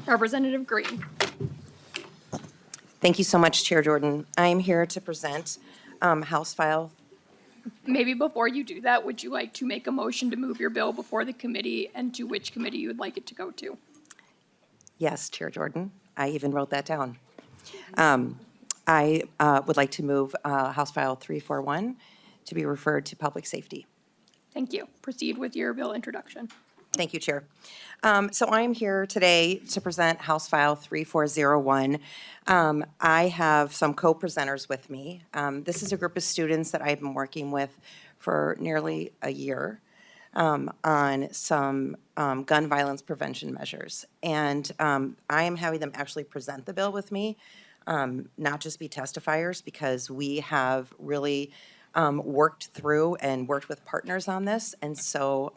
Representative Green. Thank you so much, Chair Jordan. I am here to present House File. Maybe before you do that, would you like to make a motion to move your bill before the committee and to which committee you would like it to go to? Yes, Chair Jordan. I even wrote that down. I would like to move House File 341 to be referred to Public Safety. Thank you. Proceed with your bill introduction. Thank you, Chair. So I'm here today to present House File 3401. I have some co-presenters with me. This is a group of students that I've been working with for nearly a year on some gun violence prevention measures. And I am having them actually present the bill with me, not just be testifiers, because we have really worked through and worked with partners on this. And so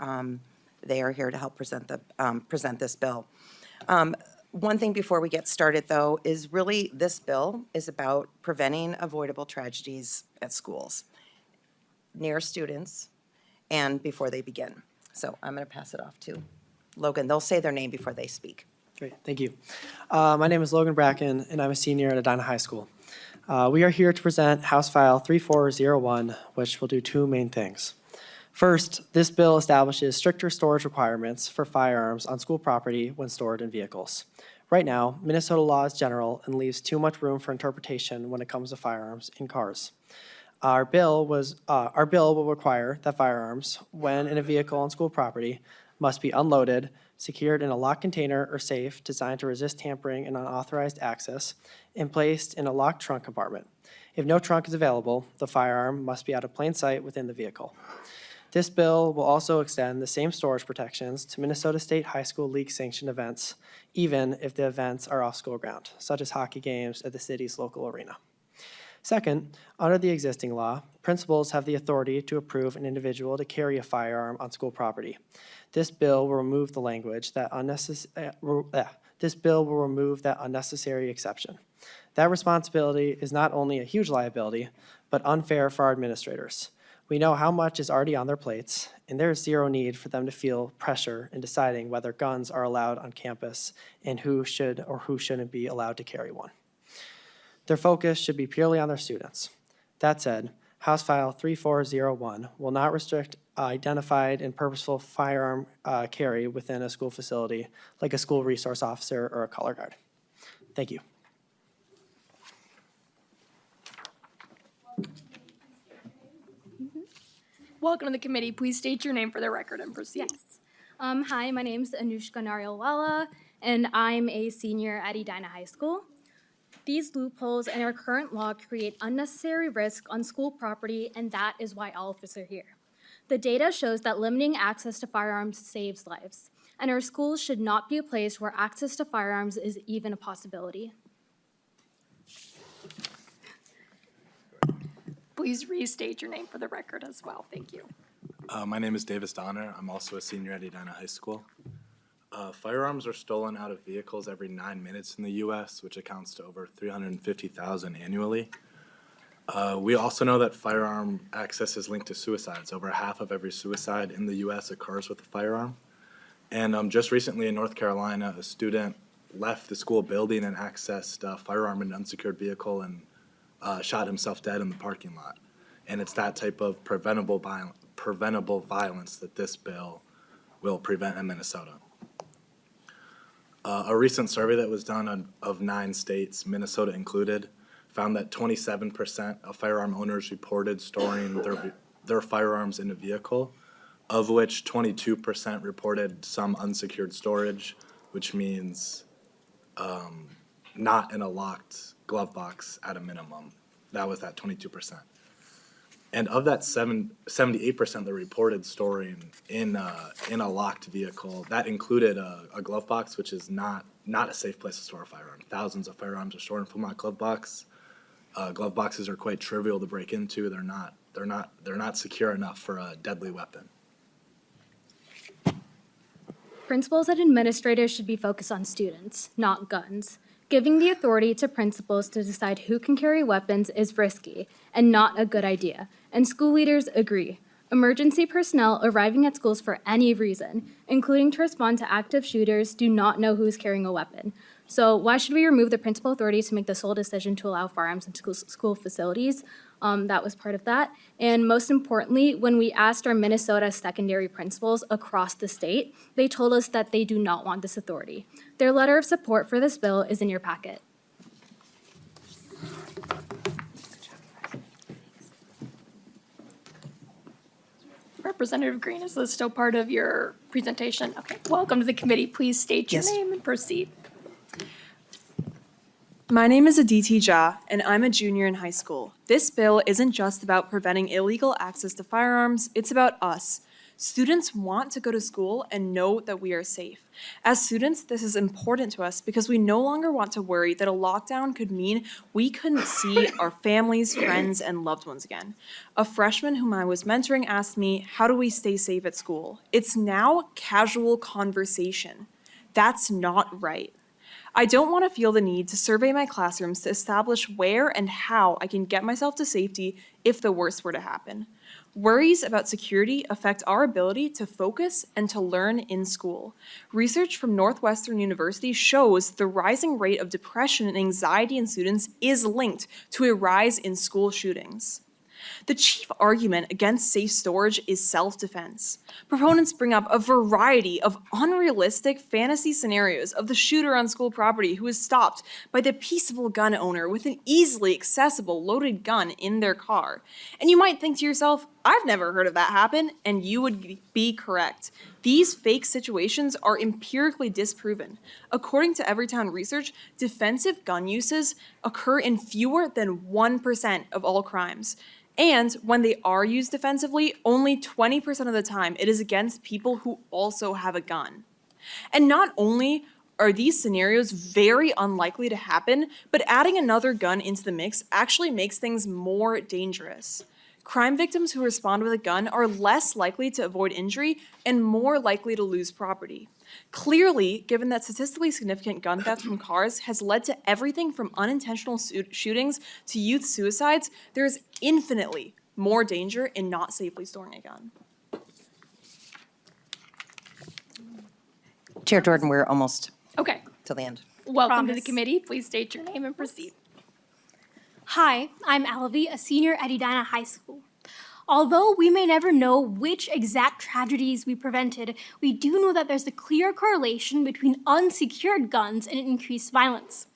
they are here to help present this bill. One thing before we get started, though, is really this bill is about preventing avoidable tragedies at schools, near students, and before they begin. So I'm going to pass it off to Logan. They'll say their name before they speak. Great, thank you. My name is Logan Bracken, and I'm a senior at Edina High School. We are here to present House File 3401, which will do two main things. First, this bill establishes stricter storage requirements for firearms on school property when stored in vehicles. Right now, Minnesota law is general and leaves too much room for interpretation when it comes to firearms in cars. Our bill will require that firearms, when in a vehicle on school property, must be unloaded, secured in a locked container or safe designed to resist tampering and unauthorized access, and placed in a locked trunk compartment. If no trunk is available, the firearm must be out of plain sight within the vehicle. This bill will also extend the same storage protections to Minnesota State High School League sanctioned events, even if the events are off school ground, such as hockey games at the city's local arena. Second, under the existing law, principals have the authority to approve an individual to carry a firearm on school property. This bill will remove the language that unnecessary exception. That responsibility is not only a huge liability, but unfair for our administrators. We know how much is already on their plates, and there is zero need for them to feel pressure in deciding whether guns are allowed on campus and who should or who shouldn't be allowed to carry one. Their focus should be purely on their students. That said, House File 3401 will not restrict identified and purposeful firearm carry within a school facility, like a school resource officer or a color guard. Thank you. Welcome to the committee. Please state your name for the record and proceed. Yes. Hi, my name is Anushka Narialwala, and I'm a senior at Edina High School. These loopholes in our current law create unnecessary risk on school property, and that is why all of us are here. The data shows that limiting access to firearms saves lives, and our schools should not be a place where access to firearms is even a possibility. Please restate your name for the record as well. Thank you. My name is Davis Donner. I'm also a senior at Edina High School. Firearms are stolen out of vehicles every 9 minutes in the U.S., which accounts to over 350,000 annually. We also know that firearm access is linked to suicides. Over half of every suicide in the U.S. occurs with a firearm. And just recently in North Carolina, a student left the school building and accessed a firearm in an unsecured vehicle and shot himself dead in the parking lot. And it's that type of preventable violence that this bill will prevent in Minnesota. A recent survey that was done of 9 states, Minnesota included, found that 27% of firearm owners reported storing their firearms in a vehicle, of which 22% reported some unsecured storage, which means not in a locked glove box at a minimum. That was that 22%. And of that 78% that reported storing in a locked vehicle, that included a glove box, which is not a safe place to store a firearm. Thousands of firearms are stored from that glove box. Glove boxes are quite trivial to break into. They're not secure enough for a deadly weapon. Principals and administrators should be focused on students, not guns. Giving the authority to principals to decide who can carry weapons is risky and not a good idea, and school leaders agree. Emergency personnel arriving at schools for any reason, including to respond to active shooters, do not know who's carrying a weapon. So why should we remove the principal authority to make the sole decision to allow firearms into school facilities? That was part of that. And most importantly, when we asked our Minnesota secondary principals across the state, they told us that they do not want this authority. Their letter of support for this bill is in your packet. Representative Green, is this still part of your presentation? Okay, welcome to the committee. Please state your Yes. name and proceed. My name is Aditi Jha, and I'm a junior in high school. This bill isn't just about preventing illegal access to firearms, it's about us. Students want to go to school and know that we are safe. As students, this is important to us because we no longer want to worry that a lockdown could mean we couldn't see our families, friends, and loved ones again. A freshman whom I was mentoring asked me, how do we stay safe at school? It's now casual conversation. That's not right. I don't want to feel the need to survey my classrooms to establish where and how I can get myself to safety if the worst were to happen. Worries about security affect our ability to focus and to learn in school. Research from Northwestern University shows the rising rate of depression and anxiety in students is linked to a rise in school shootings. The chief argument against safe storage is self-defense. Proponents bring up a variety of unrealistic fantasy scenarios of the shooter on school property who is stopped by the peaceable gun owner with an easily accessible loaded gun in their car. And you might think to yourself, I've never heard of that happen, and you would be correct. These fake situations are empirically disproven. According to Everytown research, defensive gun uses occur in fewer than 1% of all crimes. And when they are used defensively, only 20% of the time it is against people who also have a gun. And not only are these scenarios very unlikely to happen, but adding another gun into the mix actually makes things more dangerous. Crime victims who respond with a gun are less likely to avoid injury and more likely to lose property. Clearly, given that statistically significant gun theft from cars has led to everything from unintentional shootings to youth suicides, there is infinitely more danger in not safely storing a gun. Chair Jordan, we're almost Okay, to the end. welcome to the Promise. committee. Please state your name and proceed. Hi, I'm Alavi, a senior at Edina High School. Although we may never know which exact tragedies we prevented, we do know that there's a clear correlation between unsecured guns and increased violence.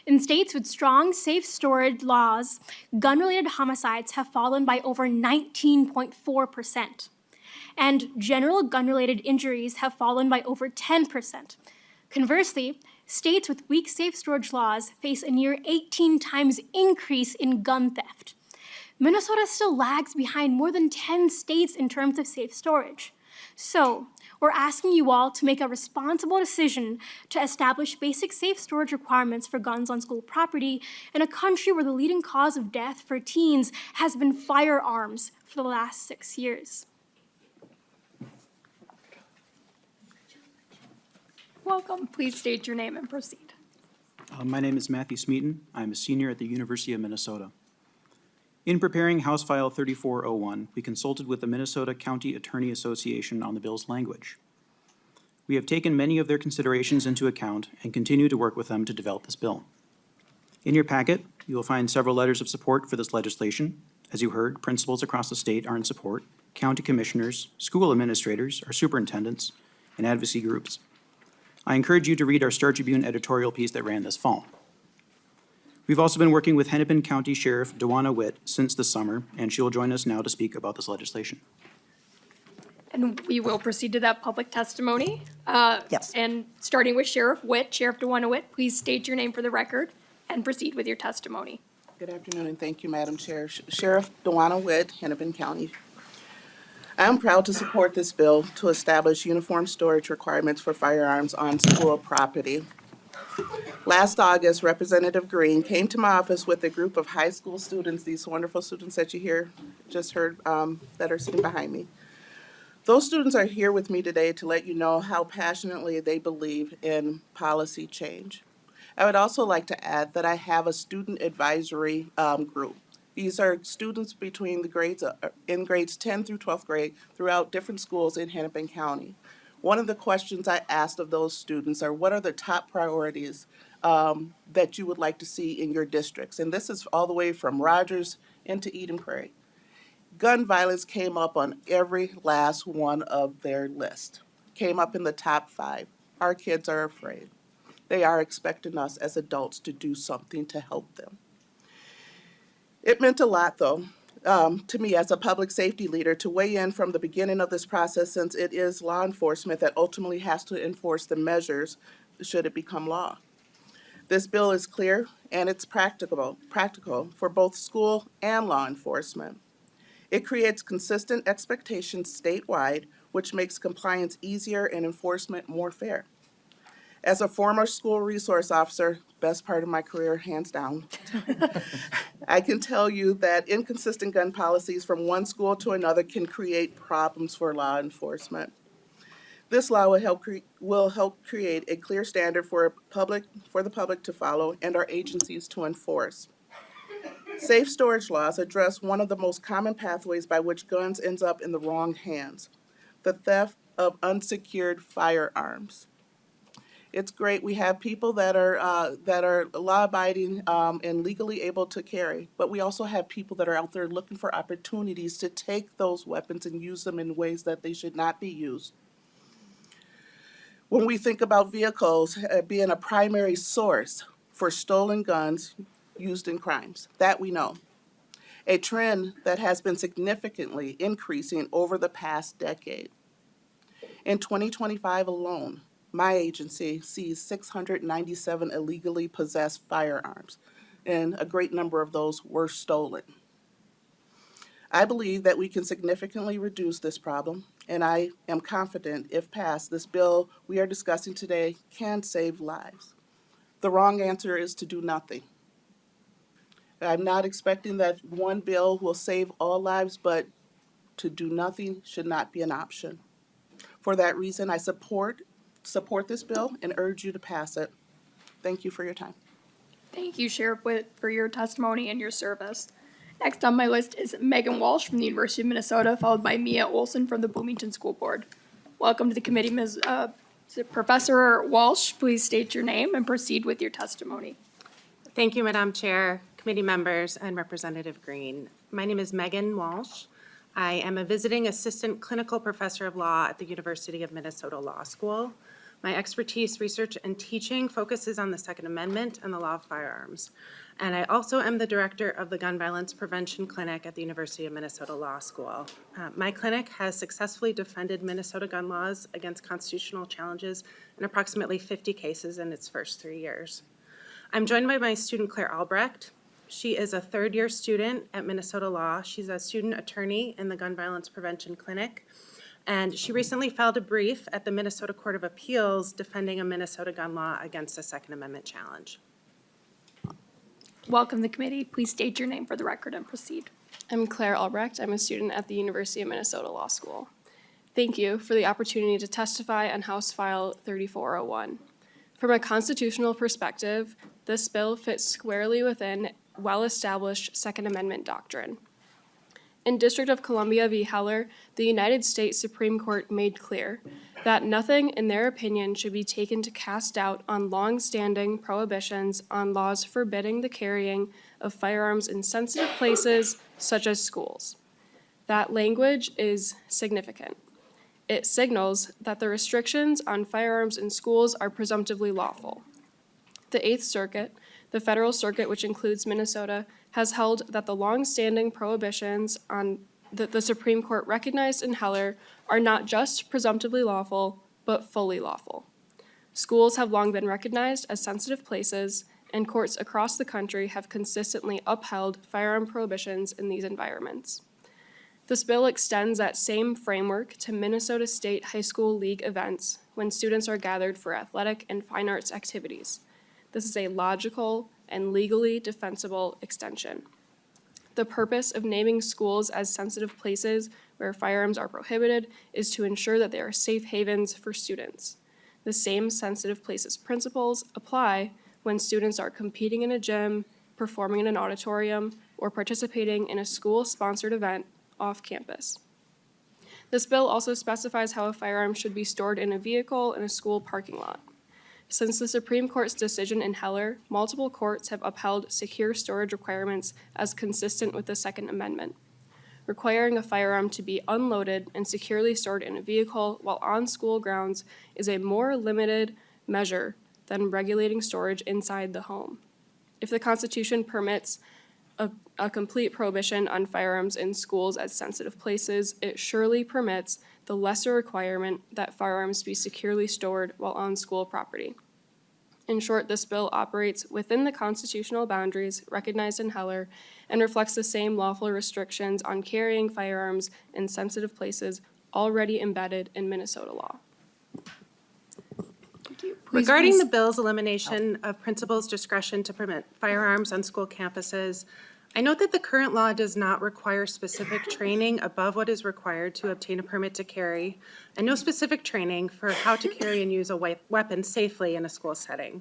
In states with strong safe storage laws, gun-related homicides have fallen by over 19.4%. And general gun-related injuries have fallen by over 10%. Conversely, states with weak safe storage laws face a near 18 times increase in gun theft. Minnesota still lags behind more than 10 states in terms of safe storage. So, we're asking you all to make a responsible decision to establish basic safe storage requirements for guns on school property in a country where the leading cause of death for teens has been firearms for the last 6 years. Welcome. Please state your name and proceed. My name is Matthew Smeaton. I'm a senior at the University of Minnesota. In preparing House File 3401, we consulted with the Minnesota County Attorney Association on the bill's language. We have taken many of their considerations into account and continue to work with them to develop this bill. In your packet, you will find several letters of support for this legislation. As you heard, principals across the state are in support, county commissioners, school administrators, our superintendents, and advocacy groups. I encourage you to read our Star Tribune editorial piece that ran this fall. We've also been working with Hennepin County Sheriff Dewana Witt since the summer, and she will join us now to speak about this legislation. And we will proceed to that public testimony. Yes. And starting with Sheriff Witt, Sheriff DeWanna Witt, please state your name for the record and proceed with your testimony. Good afternoon, and thank you, Madam Chair. Sheriff DeWanna Witt, Hennepin County. I am proud to support this bill to establish uniform storage requirements for firearms on school property. Last August, Representative Green came to my office with a group of high school students, these wonderful students that you just heard that are sitting behind me. Those students are here with me today to let you know how passionately they believe in policy change. I would also like to add that I have a student advisory group These are students between the grades, in grades 10 through 12th grade throughout different schools in Hennepin County. One of the questions I asked of those students are, what are the top priorities that you would like to see in your districts? And this is all the way from Rogers into Eden Prairie. Gun violence came up on every last one of their list, came up in the top 5. Our kids are afraid. They are expecting us as adults to do something to help them. It meant a lot, though, to me as a public safety leader to weigh in from the beginning of this process, since it is law enforcement that ultimately has to enforce the measures should it become law. This bill is clear and it's practical for both school and law enforcement. It creates consistent expectations statewide, which makes compliance easier and enforcement more fair. As a former school resource officer, best part of my career, hands down, I can tell you that inconsistent gun policies from one school to another can create problems for law enforcement. This law will help create a clear standard for the public to follow and our agencies to enforce. Safe storage laws address one of the most common pathways by which guns ends up in the wrong hands: the theft of unsecured firearms. It's great we have people that are law-abiding and legally able to carry, but we also have people that are out there looking for opportunities to take those weapons and use them in ways that they should not be used. When we think about vehicles being a primary source for stolen guns used in crimes, that we know. A trend that has been significantly increasing over the past decade. In 2025 alone, my agency sees 697 illegally possessed firearms, and a great number of those were stolen. I believe that we can significantly reduce this problem, and I am confident, if passed, this bill we are discussing today can save lives. The wrong answer is to do nothing. I'm not expecting that one bill will save all lives, but to do nothing should not be an option. For that reason, I support this bill and urge you to pass it. Thank you for your time. Thank you, Sheriff Witt, for your testimony and your service. Next on my list is Megan Walsh from the University of Minnesota, followed by Mia Olson from the Bloomington School Board. Welcome to the committee, Professor Walsh. Please state your name and proceed with your testimony. Thank you, Madam Chair, committee members, and Representative Green. My name is Megan Walsh. I am a visiting assistant clinical professor of law at the University of Minnesota Law School. My expertise, research, and teaching focuses on the Second Amendment and the law of firearms. And I also am the director of the Gun Violence Prevention Clinic at the University of Minnesota Law School. My clinic has successfully defended Minnesota gun laws against constitutional challenges in approximately 50 cases in its first 3 years. I'm joined by my student, Claire Albrecht. She is a third-year student at Minnesota Law. She's a student attorney in the Gun Violence Prevention Clinic. And she recently filed a brief at the Minnesota Court of Appeals defending a Minnesota gun law against a Second Amendment challenge. Welcome to the committee. Please state your name for the record and proceed. I'm Claire Albrecht. I'm a student at the University of Minnesota Law School. Thank you for the opportunity to testify on House File 3401. From a constitutional perspective, this bill fits squarely within well-established Second Amendment doctrine. In District of Columbia v. Heller, the United States Supreme Court made clear that nothing in their opinion should be taken to cast doubt on long-standing prohibitions on laws forbidding the carrying of firearms in sensitive places such as schools. That language is significant. It signals that the restrictions on firearms in schools are presumptively lawful. The Eighth Circuit, the federal circuit which includes Minnesota, has held that the long-standing prohibitions on the Supreme Court recognized in Heller are not just presumptively lawful, but fully lawful. Schools have long been recognized as sensitive places, and courts across the country have consistently upheld firearm prohibitions in these environments. This bill extends that same framework to Minnesota State High School League events when students are gathered for athletic and fine arts activities. This is a logical and legally defensible extension. The purpose of naming schools as sensitive places where firearms are prohibited is to ensure that they are safe havens for students. The same sensitive places principles apply when students are competing in a gym, performing in an auditorium, or participating in a school-sponsored event off campus. This bill also specifies how a firearm should be stored in a vehicle in a school parking lot. Since the Supreme Court's decision in Heller, multiple courts have upheld secure storage requirements as consistent with the Second Amendment. Requiring a firearm to be unloaded and securely stored in a vehicle while on school grounds is a more limited measure than regulating storage inside the home. If the Constitution permits a complete prohibition on firearms in schools at sensitive places, it surely permits the lesser requirement that firearms be securely stored while on school property. In short, this bill operates within the constitutional boundaries recognized in Heller and reflects the same lawful restrictions on carrying firearms in sensitive places already embedded in Minnesota law. Regarding the bill's elimination of principals' discretion to permit firearms on school campuses, I note that the current law does not require specific training above what is required to obtain a permit to carry, and no specific training for how to carry and use a weapon safely in a school setting.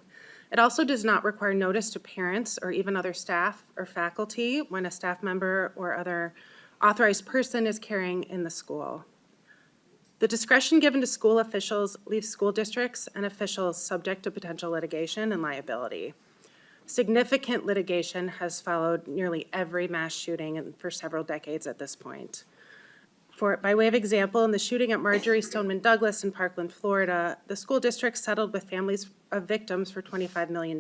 It also does not require notice to parents or even other staff or faculty when a staff member or other authorized person is carrying in the school. The discretion given to school officials leaves school districts and officials subject to potential litigation and liability. Significant litigation has followed nearly every mass shooting for several decades at this point. By way of example, in the shooting at Marjorie Stoneman Douglas in Parkland, Florida, the school district settled with families of victims for $25 million.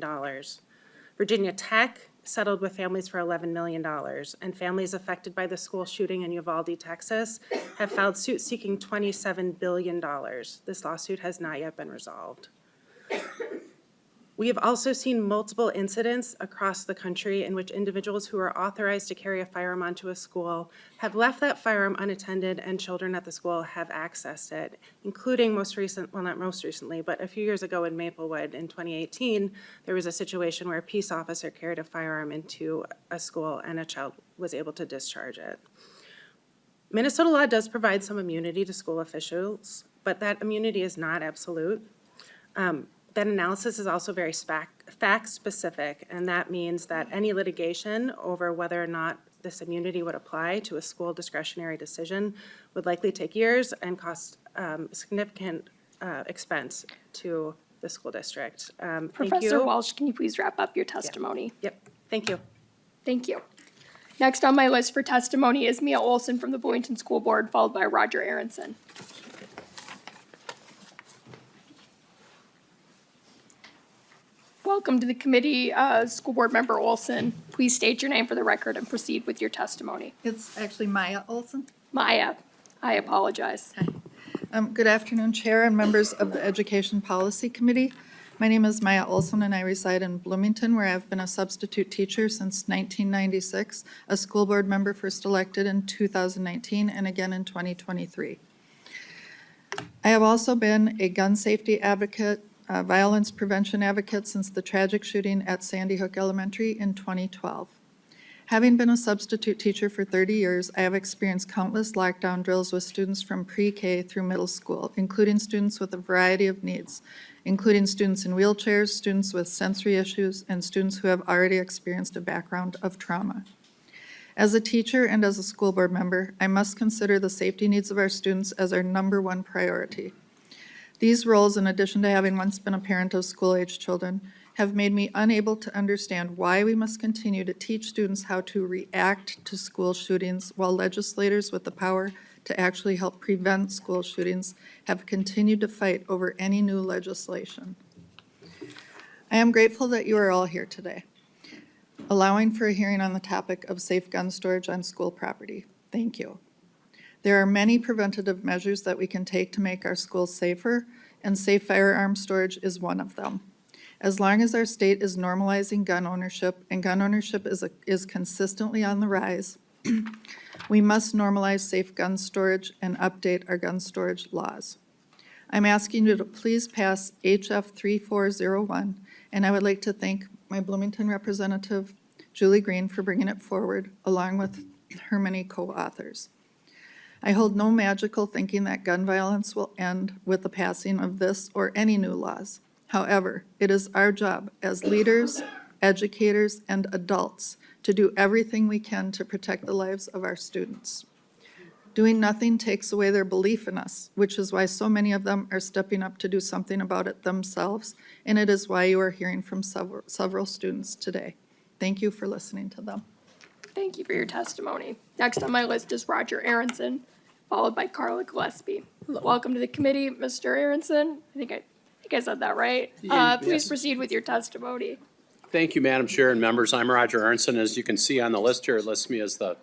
Virginia Tech settled with families for $11 million, and families affected by the school shooting in Uvalde, Texas, have filed suit seeking $27 billion. This lawsuit has not yet been resolved. We have also seen multiple incidents across the country in which individuals who are authorized to carry a firearm onto a school have left that firearm unattended and children at the school have accessed it, including not most recently, but a few years ago in Maplewood in 2018, there was a situation where a peace officer carried a firearm into a school and a child was able to discharge it. Minnesota law does provide some immunity to school officials, but that immunity is not absolute. That analysis is also very fact-specific, and that means that any litigation over whether or not this immunity would apply to a school discretionary decision would likely take years and cost significant expense to the school district. Thank you. Professor Walsh, can you please wrap up your testimony? Yep, thank you. Thank you. Next on my list for testimony is Mia Olson from the Bloomington School Board, followed by Roger Aronson. Welcome to the committee, School Board Member Olson. Please state your name for the record and proceed with your testimony. It's actually Maya Olson. Maya, I apologize. Good afternoon, Chair and members of the Education Policy Committee. My name is Maya Olson, and I reside in Bloomington, where I've been a substitute teacher since 1996, a school board member first elected in 2019, and again in 2023. I have also been a gun safety advocate, violence prevention advocate since the tragic shooting at Sandy Hook Elementary in 2012. Having been a substitute teacher for 30 years, I have experienced countless lockdown drills with students from pre-K through middle school, including students with a variety of needs, including students in wheelchairs, students with sensory issues, and students who have already experienced a background of trauma. As a teacher and as a school board member, I must consider the safety needs of our students as our #1 priority. These roles, in addition to having once been a parent of school-age children, have made me unable to understand why we must continue to teach students how to react to school shootings while legislators with the power to actually help prevent school shootings have continued to fight over any new legislation. I am grateful that you are all here today, allowing for a hearing on the topic of safe gun storage on school property. Thank you. There are many preventative measures that we can take to make our schools safer, and safe firearm storage is one of them. As long as our state is normalizing gun ownership, and gun ownership is consistently on the rise, we must normalize safe gun storage and update our gun storage laws. I'm asking you to please pass HF 3401, and I would like to thank my Bloomington representative, Julie Green, for bringing it forward, along with her many co-authors. I hold no magical thinking that gun violence will end with the passing of this or any new laws. However, it is our job as leaders, educators, and adults to do everything we can to protect the lives of our students. Doing nothing takes away their belief in us, which is why so many of them are stepping up to do something about it themselves, and it is why you are hearing from several students today. Thank you for listening to them. Thank you for your testimony. Next on my list is Roger Aronson, followed by Carla Gillespie. Welcome to the committee, Mr. Aronson. I think I said that right. Please proceed with your testimony. Thank you, Madam Chair and members. I'm Roger Aronson. As you can see on the list here, it lists me as the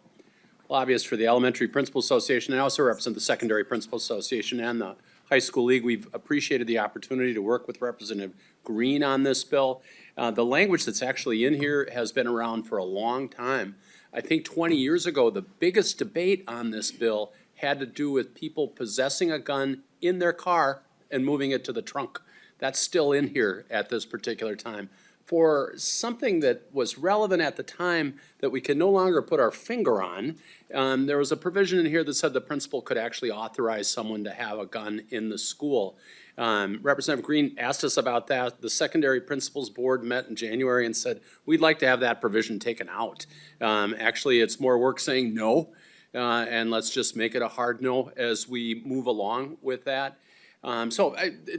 lobbyist for the Elementary Principal Association. I also represent the Secondary Principal Association and the High School League. We've appreciated the opportunity to work with Representative Green on this bill. The language that's actually in here has been around for a long time. I think 20 years ago, the biggest debate on this bill had to do with people possessing a gun in their car and moving it to the trunk. That's still in here at this particular time. For something that was relevant at the time that we can no longer put our finger on, there was a provision in here that said the principal could actually authorize someone to have a gun in the school. Representative Green asked us about that. The Secondary Principals Board met in January and said, we'd like to have that provision taken out. Actually, it's more work saying no, and let's just make it a hard no as we move along with that.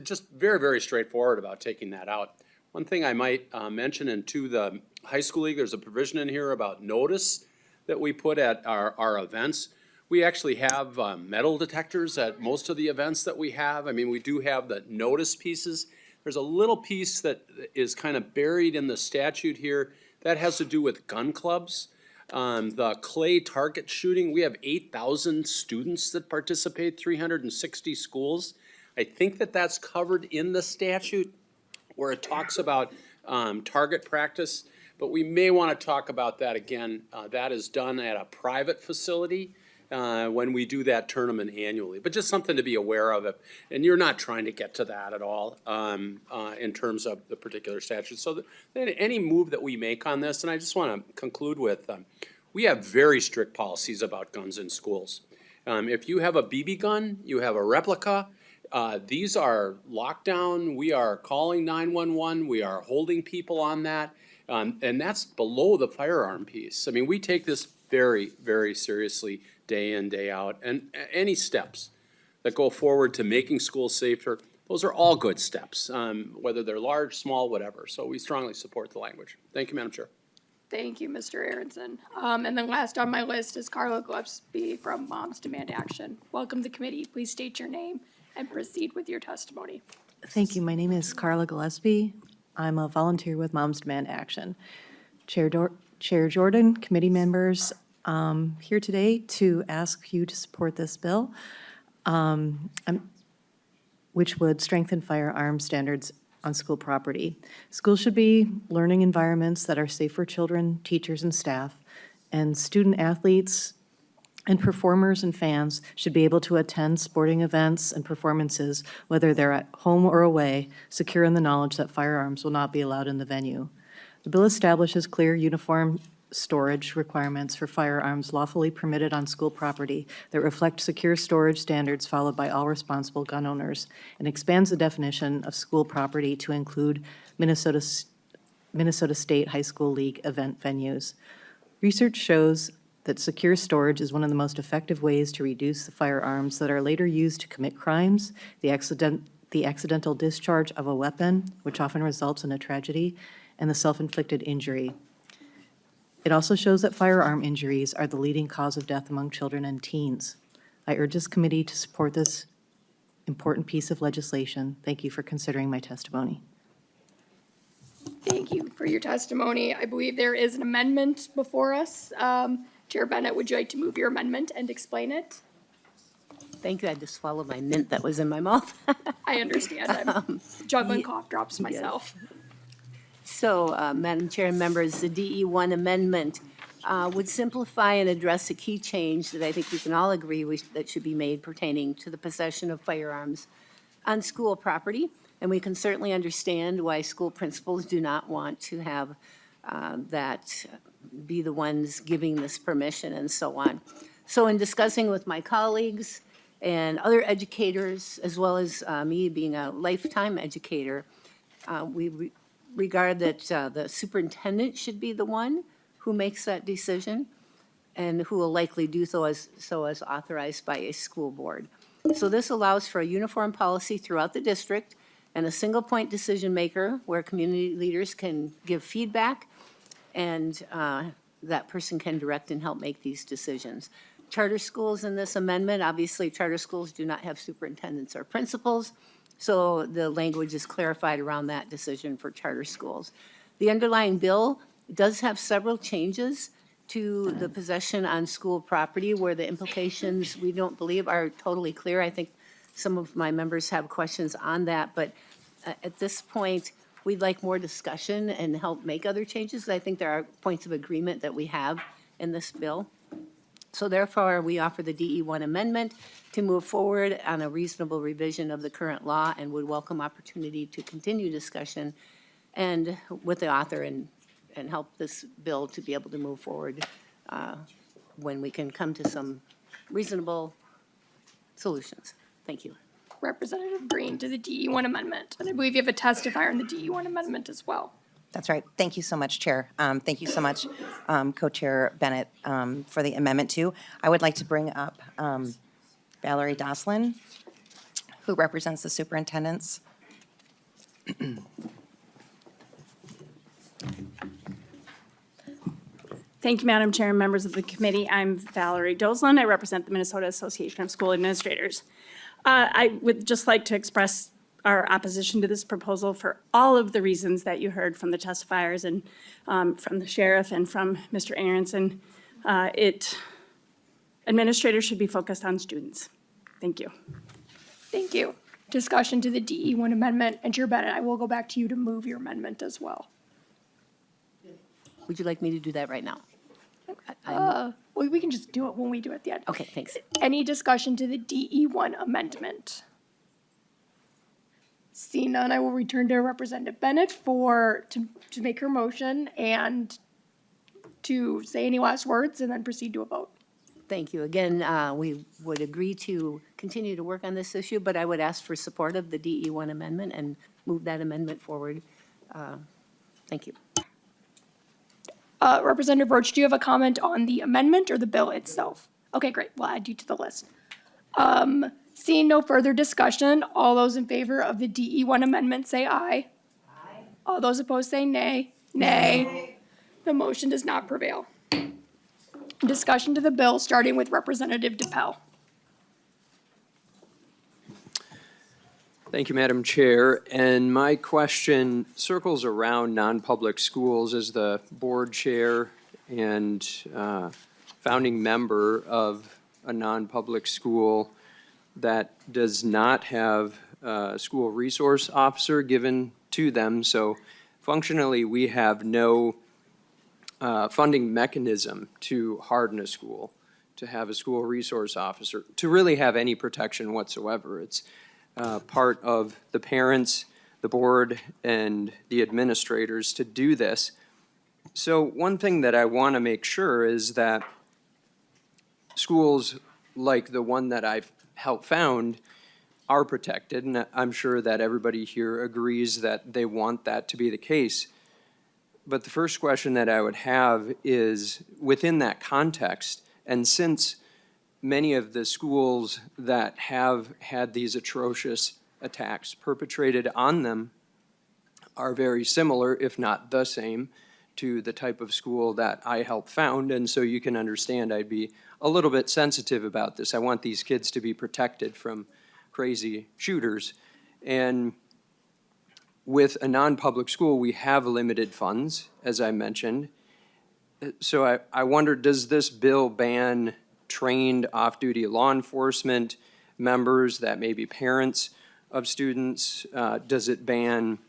Just very, very straightforward about taking that out. One thing I might mention, and to the high school league, there's a provision in here about notice that we put at our events. We actually have metal detectors at most of the events that we have. I mean, we do have the notice pieces. There's a little piece that is kind of buried in the statute here that has to do with gun clubs. The clay target shooting, we have 8,000 students that participate, 360 schools. I think that that's covered in the statute where it talks about target practice, but we may want to talk about that again. That is done at a private facility when we do that tournament annually, but just something to be aware of. And you're not trying to get to that at all in terms of the particular statute. So any move that we make on this, and I just want to conclude with, we have very strict policies about guns in schools. If you have a BB gun, you have a replica, these are locked down. We are calling 911. We are holding people on that. And that's below the firearm piece. I mean, we take this very, very seriously day in, day out. And any steps that go forward to making schools safer, those are all good steps, whether they're large, small, whatever. So we strongly support the language. Thank you, Madam Chair. Thank you, Mr. Aronson. And then last on my list is Carla Gillespie from Moms Demand Action. Welcome to the committee. Please state your name and proceed with your testimony. Thank you. My name is Carla Gillespie. I'm a volunteer with Moms Demand Action. Chair Jordan, committee members, here today to ask you to support this bill, which would strengthen firearm standards on school property. Schools should be learning environments that are safe for children, teachers, and staff, and student athletes and performers and fans should be able to attend sporting events and performances, whether they're at home or away, secure in the knowledge that firearms will not be allowed in the venue. The bill establishes clear, uniform storage requirements for firearms lawfully permitted on school property that reflect secure storage standards followed by all responsible gun owners, and expands the definition of school property to include Minnesota State High School League event venues. Research shows that secure storage is one of the most effective ways to reduce the firearms that are later used to commit crimes, the accidental discharge of a weapon, which often results in a tragedy, and the self-inflicted injury. It also shows that firearm injuries are the leading cause of death among children and teens. I urge this committee to support this important piece of legislation. Thank you for considering my testimony. Thank you for your testimony. I believe there is an amendment before us. Chair Bennett, would you like to move your amendment and explain it? Thank you. I had to swallow my mint that was in my mouth. I understand. I'm juggling cough drops myself. Yes. So, Madam Chair and members, the DE1 amendment would simplify and address a key change that I think we can all agree that should be made pertaining to the possession of firearms on school property. And we can certainly understand why school principals do not want to have that be the ones giving this permission and so on. So in discussing with my colleagues and other educators, as well as me being a lifetime educator, we regard that the superintendent should be the one who makes that decision and who will likely do so as authorized by a school board. So this allows for a uniform policy throughout the district and a single point decision maker where community leaders can give feedback and that person can direct and help make these decisions. Charter schools in this amendment, obviously charter schools do not have superintendents or principals, so the language is clarified around that decision for charter schools. The underlying bill does have several changes to the possession on school property where the implications we don't believe are totally clear. I think some of my members have questions on that, but at this point, we'd like more discussion and help make other changes. I think there are points of agreement that we have in this bill. So therefore, we offer the DE1 amendment to move forward on a reasonable revision of the current law and would welcome opportunity to continue discussion and with the author and help this bill to be able to move forward when we can come to some reasonable solutions. Thank you. Representative Green to the DE1 amendment. And I believe you have a testifier in the DE1 amendment as well. That's right. Thank you so much, Chair. Thank you so much, Co-Chair Bennett, for the amendment too. I would like to bring up Valerie Doslin, who represents the superintendents. Thank you, Madam Chair and members of the committee. I'm Valerie Doslin. I represent the Minnesota Association of School Administrators. I would just like to express our opposition to this proposal for all of the reasons that you heard from the testifiers and from the sheriff and from Mr. Aronson. Administrators should be focused on students. Thank you. Thank you. Discussion to the DE1 amendment. And Chair Bennett, I will go back to you to move your amendment as well. Would you like me to do that right now? Well, we can just do it when we do it at the end. Okay, thanks. Any discussion to the DE1 amendment? Seeing none, I will return to Representative Bennett to make her motion and to say any last words and then proceed to a vote. Thank you. Again, we would agree to continue to work on this issue, but I would ask for support of the DE1 amendment and move that amendment forward. Thank you. Representative Roach, do you have a comment on the amendment or the bill itself? Okay, great. We'll add you to the list. Seeing no further discussion, all those in favor of the DE1 amendment say aye. Aye. All those opposed say nay. Nay. The motion does not prevail. Discussion to the bill, starting with Representative DePel. Thank you, Madam Chair. And my question circles around non-public schools. As the board chair and founding member of a non-public school that does not have a school resource officer given to them. So functionally, we have no funding mechanism to harden a school, to have a school resource officer, to really have any protection whatsoever. It's part of the parents, the board, and the administrators to do this. So one thing that I want to make sure is that schools like the one that I've helped found are protected, and I'm sure that everybody here agrees that they want that to be the case. But the first question that I would have is, within that context, and since many of the schools that have had these atrocious attacks perpetrated on them are very similar, if not the same, to the type of school that I helped found, and so you can understand I'd be a little bit sensitive about this. I want these kids to be protected from crazy shooters. And with a non-public school, we have limited funds, as I mentioned. So I wonder, does this bill ban trained off-duty law enforcement members that may be parents of students? Does it ban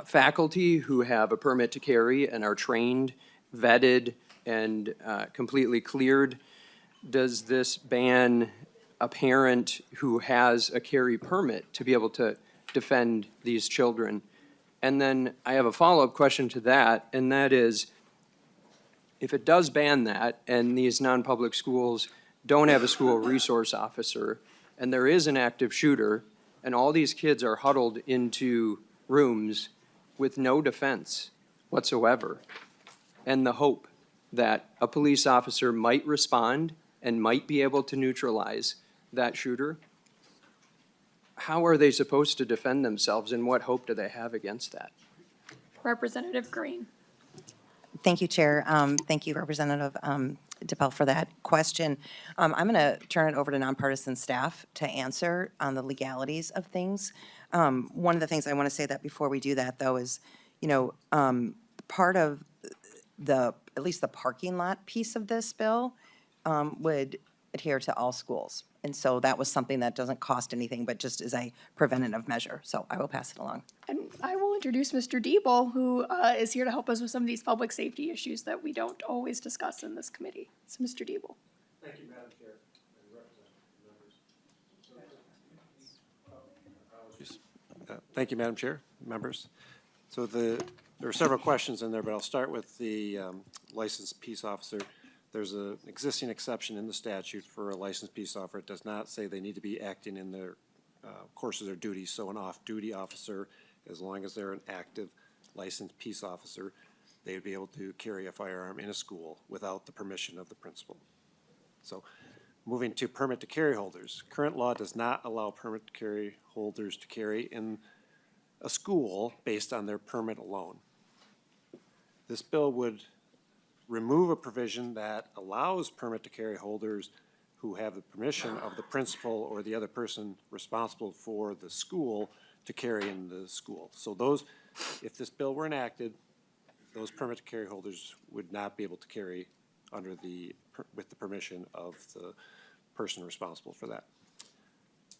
faculty who have a permit to carry and are trained, vetted, and completely cleared? Does this ban a parent who has a carry permit to be able to defend these children? And then I have a follow-up question to that, and that is, if it does ban that and these non-public schools don't have a school resource officer and there is an active shooter and all these kids are huddled into rooms with no defense whatsoever, and the hope that a police officer might respond and might be able to neutralize that shooter, how are they supposed to defend themselves, and what hope do they have against that? Representative Green. Thank you, Chair. Thank you, Representative DePel, for that question. I'm going to turn it over to nonpartisan staff to answer on the legalities of things. One of the things I want to say that before we do that, though, is, part of at least the parking lot piece of this bill would adhere to all schools. And so that was something that doesn't cost anything, but just is a preventative measure. So I will pass it along. And I will introduce Mr. Diebel, who is here to help us with some of these public safety issues that we don't always discuss in this committee. So, Mr. Diebel. Thank you, Madam Chair and representative members. Thank you, Madam Chair, members. So there are several questions in there, but I'll start with the licensed peace officer. There's an existing exception in the statute for a licensed peace officer. It does not say they need to be acting in their course of their duties. So an off-duty officer, as long as they're an active licensed peace officer, they would be able to carry a firearm in a school without the permission of the principal. So moving to permit to carry holders. Current law does not allow permit to carry holders to carry in a school based on their permit alone. This bill would remove a provision that allows permit to carry holders who have the permission of the principal or the other person responsible for the school to carry in the school. So those, if this bill were enacted, those permit to carry holders would not be able to carry under with the permission of the person responsible for that.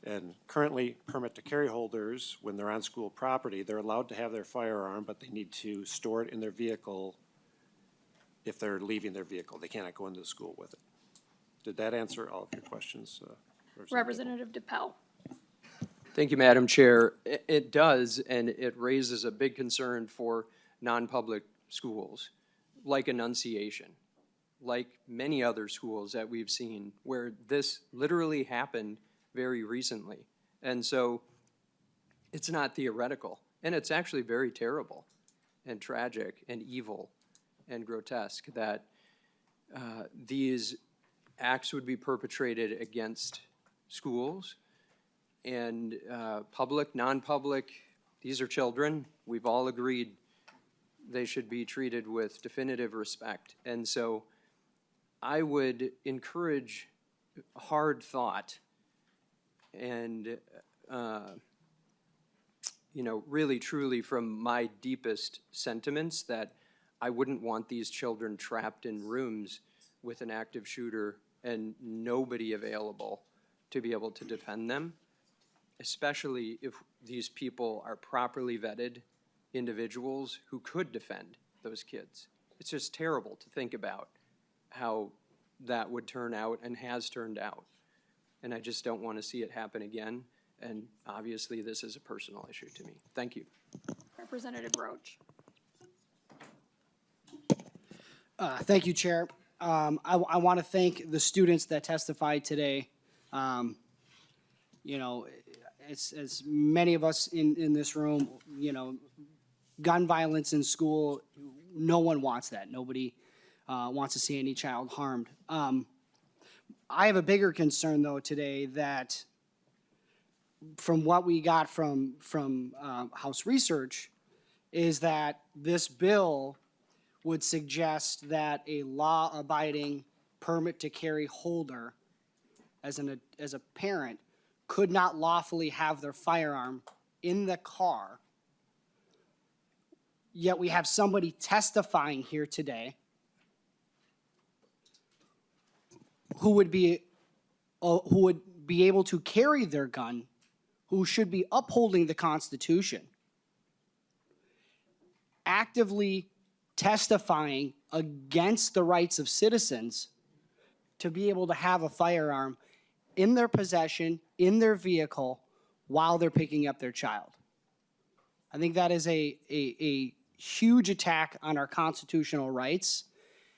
And currently, permit to carry holders, when they're on school property, they're allowed to have their firearm, but they need to store it in their vehicle if they're leaving their vehicle. They cannot go into the school with it. Did that answer all of your questions? Representative DePel. Thank you, Madam Chair. It does, and it raises a big concern for non-public schools, like Annunciation, like many other schools that we've seen, where this literally happened very recently. And so it's not theoretical, and it's actually very terrible and tragic and evil and grotesque that these acts would be perpetrated against schools and public, non-public. These are children. We've all agreed they should be treated with definitive respect. And so I would encourage hard thought and, really truly from my deepest sentiments that I wouldn't want these children trapped in rooms with an active shooter and nobody available to be able to defend them, especially if these people are properly vetted individuals who could defend those kids. It's just terrible to think about how that would turn out and has turned out. And I just don't want to see it happen again. And obviously, this is a personal issue to me. Thank you. Representative Roach. Thank you, Chair. I want to thank the students that testified today. As many of us in this room, gun violence in school, no one wants that. Nobody wants to see any child harmed. I have a bigger concern, though, today that from what we got from House Research is that this bill would suggest that a law-abiding permit to carry holder as a parent could not lawfully have their firearm in the car. Yet we have somebody testifying here today who would be able to carry their gun, who should be upholding the Constitution, actively testifying against the rights of citizens to be able to have a firearm in their possession, in their vehicle, while they're picking up their child. I think that is a huge attack on our constitutional rights,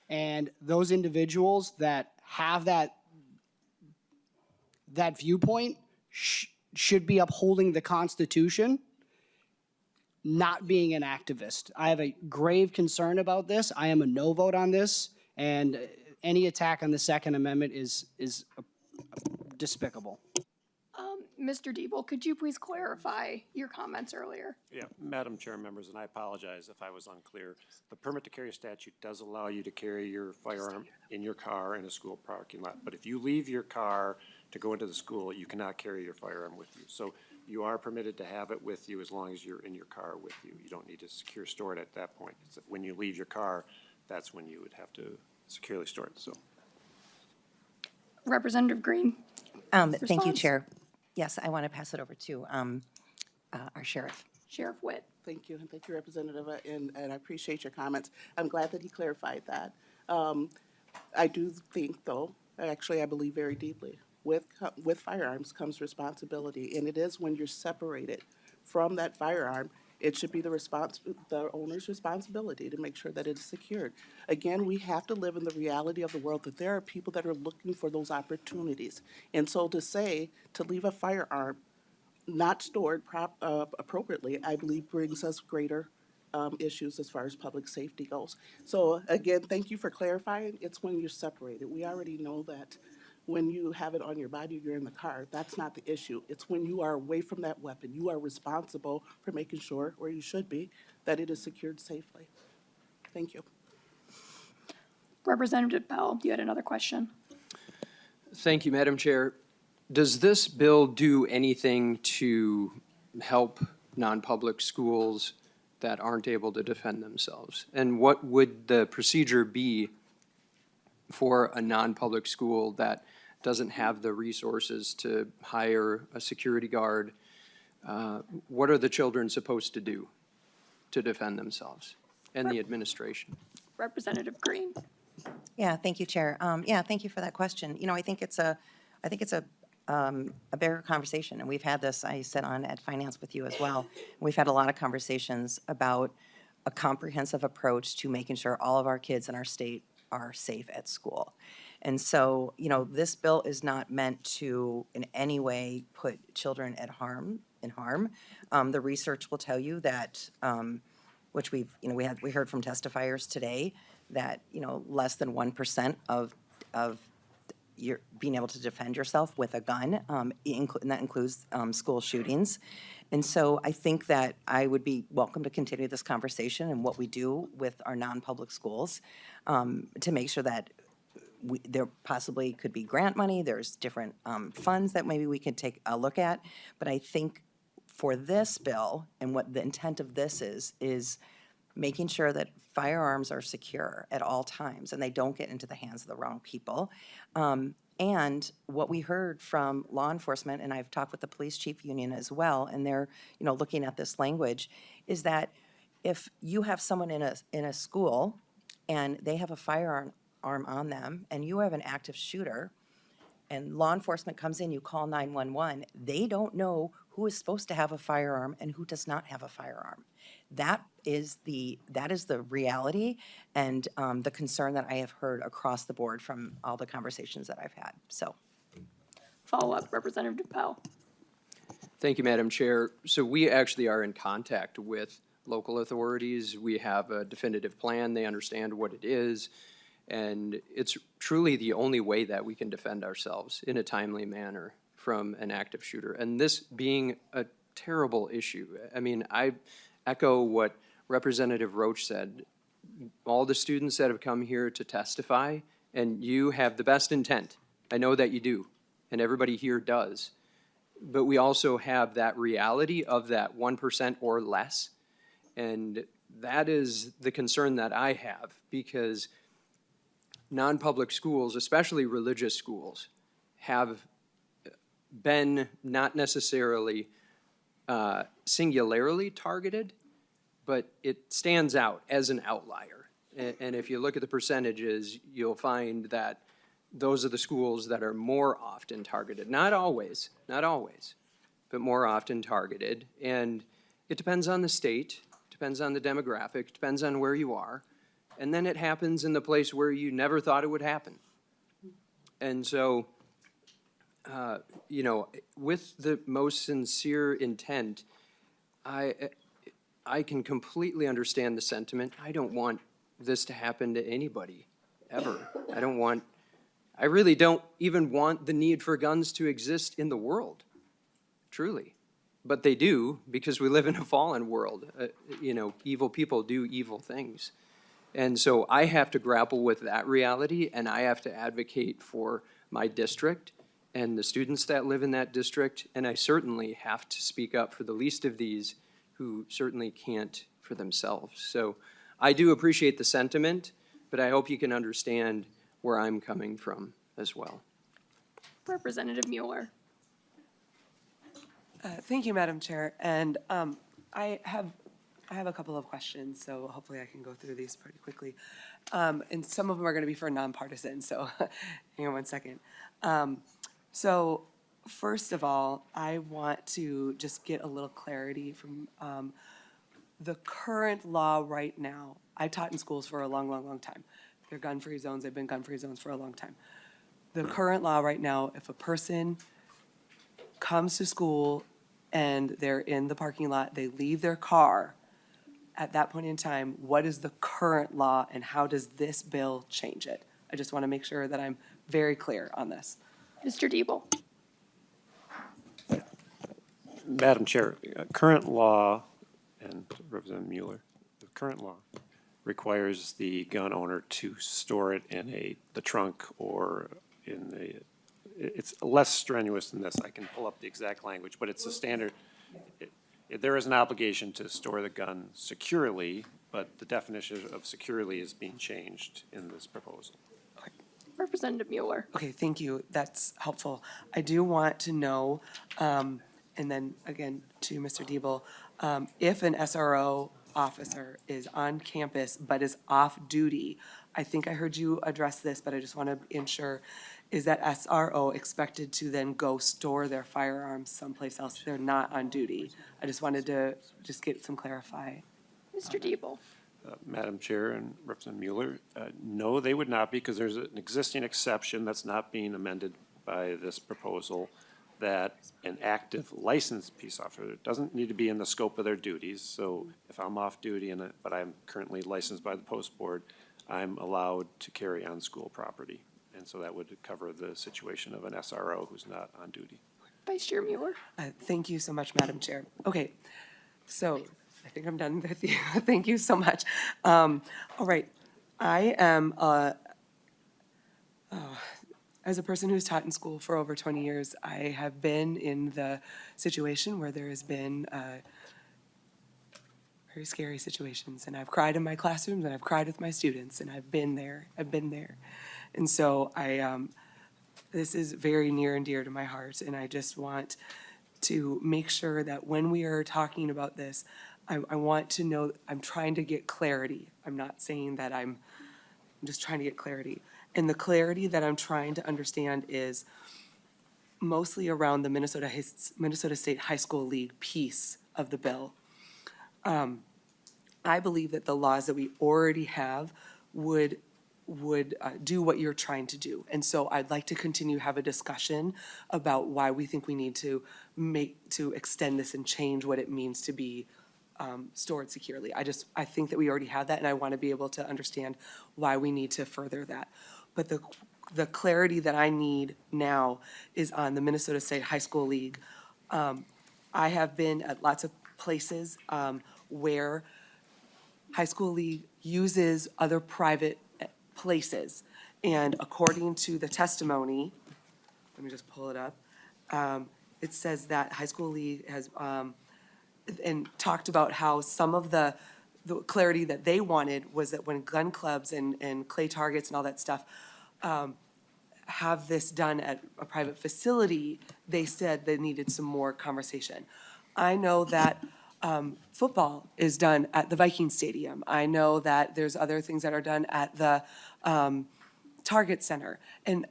and those individuals that have that viewpoint should be upholding the Constitution, not being an activist. I have a grave concern about this. I am a no vote on this, and any attack on the Second Amendment is despicable. Mr. Diebel, could you please clarify your comments earlier? Yeah, Madam Chair, members, and I apologize if I was unclear. The permit to carry statute does allow you to carry your firearm in your car in a school parking lot. But if you leave your car to go into the school, you cannot carry your firearm with you. So you are permitted to have it with you as long as you're in your car with you. You don't need to secure store it at that point. It's when you leave your car, that's when you would have to securely store it, so. Representative Green? Thank you, Response? Chair. Yes, I want to pass it over to our sheriff. Sheriff Witt? Thank you, and thank you, Representative, and I appreciate your comments. I'm glad that he clarified that. I do think, though, actually, I believe very deeply, with firearms comes responsibility, and it is when you're separated from that firearm, it should be the owner's responsibility to make sure that it's secured. Again, we have to live in the reality of the world that there are people that are looking for those opportunities. And so to leave a firearm not stored appropriately, I believe brings us greater issues as far as public safety goes. So again, thank you for clarifying. It's when you're separated. We already know that when you have it on your body, you're in the car. That's not the issue. It's when you are away from that weapon. You are responsible for making sure, or you should be, that it is secured safely. Thank you. Representative Bell, you had another question? Thank you, Madam Chair. Does this bill do anything to help non-public schools that aren't able to defend themselves? And what would the procedure be for a non-public school that doesn't have the resources to hire a security guard? What are the children supposed to do to defend themselves and the administration? Representative Green? Yeah, thank you, Chair. Yeah, thank you for that question. You know, I think it's a bigger conversation, and we've had this, I sit on at Finance with you as well. We've had a lot of conversations about a comprehensive approach to making sure all of our kids in our state are safe at school. And so, you know, this bill is not meant to in any way put children in harm. The research will tell you that, which we heard from testifiers today, that, you know, less than 1% of you're being able to defend yourself with a gun, and that includes school shootings. And so I think that I would be welcome to continue this conversation and what we do with our non-public schools to make sure that there possibly could be grant money, there's different funds that maybe we could take a look at. But I think for this bill and what the intent of this is making sure that firearms are secure at all times and they don't get into the hands of the wrong people. And what we heard from law enforcement, and I've talked with the police chief union as well, and they're, you know, looking at this language, is that if you have someone in a school and they have a firearm on them and you have an active shooter and law enforcement comes in, you call 911, they don't know who is supposed to have a firearm and who does not have a firearm. That is the reality and the concern that I have heard across the board from all the conversations that I've had. So, Follow-up, Representative Bell. Thank you, Madam Chair. So we actually are in contact with local authorities. We have a definitive plan. They understand what it is. And it's truly the only way that we can defend ourselves in a timely manner from an active shooter. And this being a terrible issue, I mean, I echo what Representative Roach said. All the students that have come here to testify, and you have the best intent. I know that you do, and everybody here does. But we also have that reality of that 1% or less. And that is the concern that I have, because non-public schools, especially religious schools, have been not necessarily singularly targeted, but it stands out as an outlier. And if you look at the percentages, you'll find that those are the schools that are more often targeted. Not always, but more often targeted. And it depends on the state, depends on the demographic, depends on where you are. And then it happens in the place where you never thought it would happen. And so, you know, with the most sincere intent, I can completely understand the sentiment. I don't want this to happen to anybody, ever. I really don't even want the need for guns to exist in the world, truly. But they do, because we live in a fallen world. Evil people do evil things. And so I have to grapple with that reality, and I have to advocate for my district and the students that live in that district, and I certainly have to speak up for the least of these who certainly can't for themselves. So I do appreciate the sentiment, but I hope you can understand where I'm coming from as well. Representative Mueller. Thank you, Madam Chair. And I have a couple of questions, so hopefully I can go through these pretty quickly. And some of them are going to be for nonpartisan, so hang on one second. So first of all, I want to just get a little clarity from the current law right now. I taught in schools for a long, long, long time. They're gun-free zones. They've been gun-free zones for a long time. The current law right now, if a person comes to school and they're in the parking lot, they leave their car, at that point in time, what is the current law and how does this bill change it? I just want to make sure that I'm very clear on this. Mr. Diebel. Madam Chair, current law, and Representative Mueller, the current law requires the gun owner to store it in the trunk or in it's less strenuous than this. I can pull up the exact language, but it's a standard. There is an obligation to store the gun securely, but the definition of securely is being changed in this proposal. Representative Mueller. Okay, thank you. That's helpful. I do want to know, and then again to Mr. Diebel, if an SRO officer is on campus but is off duty, I think I heard you address this, but I just want to ensure, is that SRO expected to then go store their firearms someplace else? They're not on duty. I just wanted to just get some clarify. Mr. Diebel. Madam Chair and Representative Mueller, no, they would not, because there's an existing exception that's not being amended by this proposal, that an active licensed peace officer doesn't need to be in the scope of their duties. So if I'm off duty but I'm currently licensed by the post board, I'm allowed to carry on school property. And so that would cover the situation of an SRO who's not on duty. Vice Chair Mueller. Thank you so much, Madam Chair. Okay, so I think I'm done with you. Thank you so much. All right, I am, as a person who's taught in school for over 20 years, I have been in the situation where there has been very scary situations, and I've cried in my classrooms, and I've cried with my students, and I've been there. And so this is very near and dear to my heart, and I just want to make sure that when we are talking about this, I want to know, I'm trying to get clarity. I'm not saying that I'm just trying to get clarity. And the clarity that I'm trying to understand is mostly around the Minnesota State High School League piece of the bill. I believe that the laws that we already have would do what you're trying to do. And so I'd like to continue to have a discussion about why we think we need to extend this and change what it means to be stored securely. I think that we already have that, and I want to be able to understand why we need to further that. But the clarity that I need now is on the Minnesota State High School League. I have been at lots of places where high school league uses other private places. And according to the testimony, let me just pull it up, it says that high school league has, and talked about how some of the clarity that they wanted was that when gun clubs and clay targets and all that stuff have this done at a private facility, they said they needed some more conversation. I know that football is done at the Viking Stadium. I know that there's other things that are done at the Target Center. And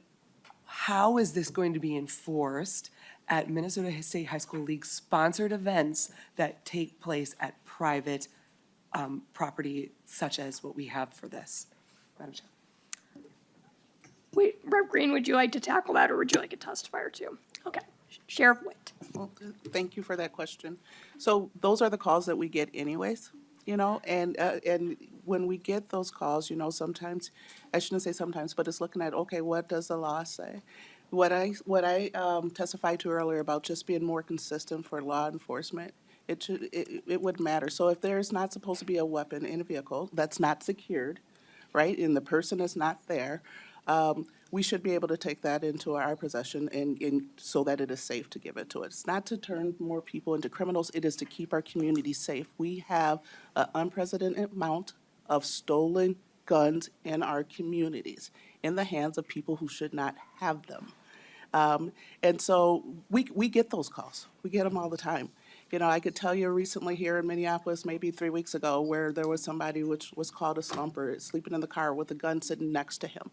how is this going to be enforced at Minnesota State High School League sponsored events that take place at private property such as what we have for this? Madam Chair. Wait, Rep. Green, would you like to tackle that, or would you like a testifier too? Okay, Sheriff Witt. Well, thank you for that question. So those are the calls that we get anyways, and when we get those calls, sometimes, I shouldn't say sometimes, but it's looking at, okay, what does the law say? What I testified to earlier about just being more consistent for law enforcement, it would matter. So if there's not supposed to be a weapon in a vehicle that's not secured, right, and the person is not there, we should be able to take that into our possession and so that it is safe to give it to us. It's not to turn more people into criminals, it is to keep our community safe. We have an unprecedented amount of stolen guns in our communities, in the hands of people who should not have them. And so we get those calls. We get them all the time. I could tell you recently here in Minneapolis, maybe 3 weeks ago, where there was somebody which was called a slumper, sleeping in the car with a gun sitting next to him.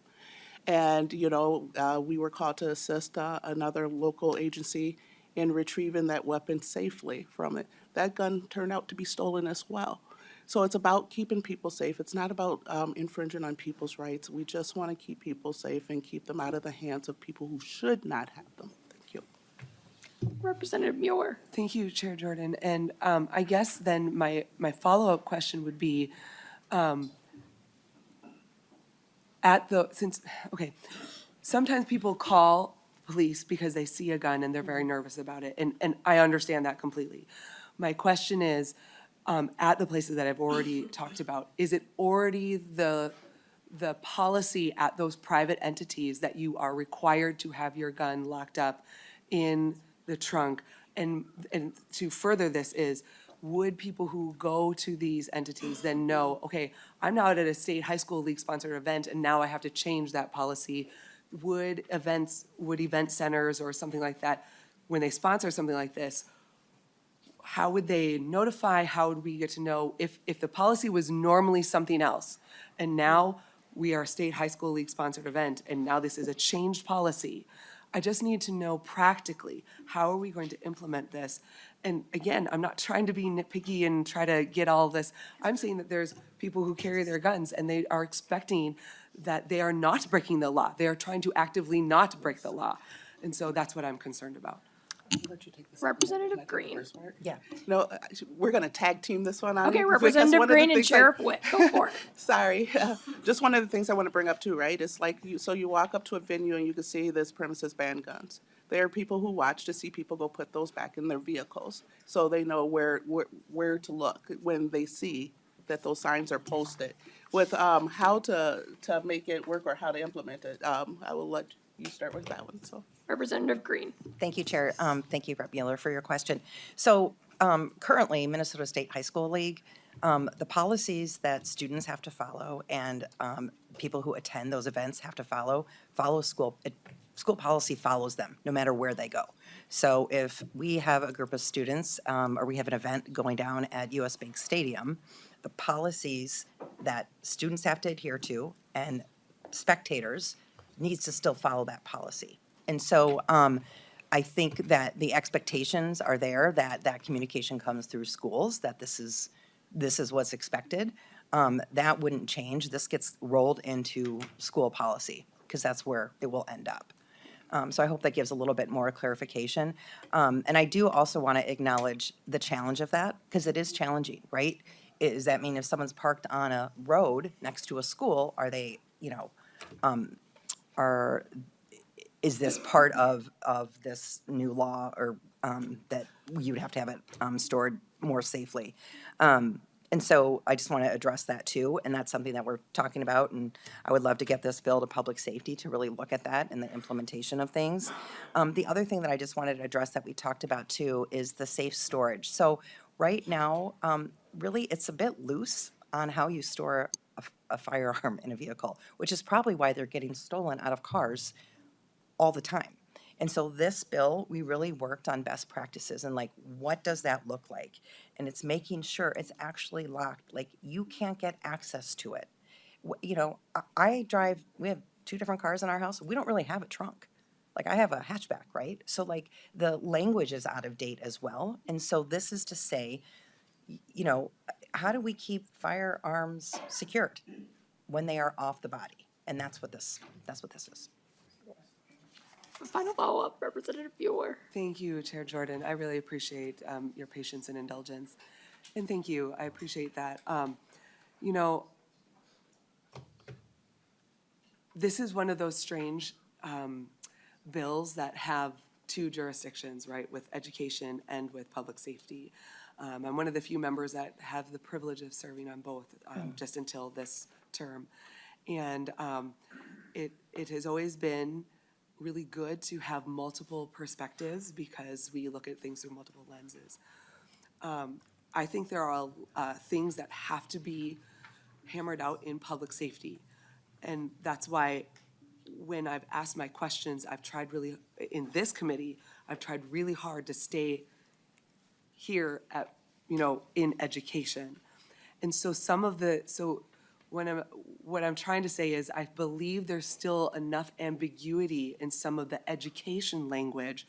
And, we were called to assist another local agency in retrieving that weapon safely from it. That gun turned out to be stolen as well. So it's about keeping people safe. It's not about infringing on people's rights. We just want to keep people safe and keep them out of the hands of people who should not have them. Thank you. Representative Mueller. Thank you, Chair Jordan. And I guess then my follow-up question would be, sometimes people call police because they see a gun and they're very nervous about it, and I understand that completely. My question is, at the places that I've already talked about, is it already the policy at those private entities that you are required to have your gun locked up in the trunk? And to further this is, would people who go to these entities then know, okay, I'm now at a state high school league sponsored event and now I have to change that policy? Would event centers or something like that, when they sponsor something like this, how would they notify? How would we get to know if the policy was normally something else and now we are a state high school league sponsored event and now this is a changed policy? I just need to know practically, how are we going to implement this? And again, I'm not trying to be nitpicky and try to get all this. I'm saying that there's people who carry their guns and they are expecting that they are not breaking the law. They are trying to actively not break the law. And so that's what I'm concerned about. Representative Green. Yeah. No, we're going to tag team this one on. Okay, because Representative one of the Green and things Sheriff Witt, go for it. Sorry. Just one of the things I want to bring up too, right? It's like, you walk up to a venue and you can see this premises ban guns. There are people who watch to see people go put those back in their vehicles, so they know where to look when they see that those signs are posted. With how to make it work or how to implement it, I will let you start with that one, so. Representative Green. Thank you, Chair. Thank you, Rep. Mueller, for your question. So currently, Minnesota State High School League, the policies that students have to follow and people who attend those events have to follow school policy follows them, no matter where they go. So if we have a group of students or we have an event going down at US Bank Stadium, the policies that students have to adhere to and spectators needs to still follow that policy. And so I think that the expectations are there, that communication comes through schools, that this is what's expected. That wouldn't change. This gets rolled into school policy because that's where it will end up. So I hope that gives a little bit more clarification. And I do also want to acknowledge the challenge of that because it is challenging, right? Does that mean if someone's parked on a road next to a school, are they, is this part of this new law or that you would have to have it stored more safely? And so I just want to address that too, and that's something that we're talking about, and I would love to get this bill to public safety to really look at that and the implementation of things. The other thing that I just wanted to address that we talked about too is the safe storage. So right now, really it's a bit loose on how you store a firearm in a vehicle, which is probably why they're getting stolen out of cars all the time. And so this bill, we really worked on best practices and like, what does that look like? And it's making sure it's actually locked, like you can't get access to it. I drive, we have 2 different cars in our house. We don't really have a trunk. Like I have a hatchback, right? So like the language is out of date as well. And so this is to say, how do we keep firearms secured when they are off the body? And that's what this is. Final follow-up, Representative Bueller. Thank you, Chair Jordan. I really appreciate your patience and indulgence. And thank you, I appreciate that. You know, this is one of those strange bills that have two jurisdictions, right, with education and with public safety. I'm one of the few members that have the privilege of serving on both just until this term. And it has always been really good to have multiple perspectives because we look at things through multiple lenses. I think there are things that have to be hammered out in public safety. And that's why when I've asked my questions, I've tried really, in this committee, I've tried really hard to stay here at, you know, in education. And so what I'm trying to say is I believe there's still enough ambiguity in some of the education language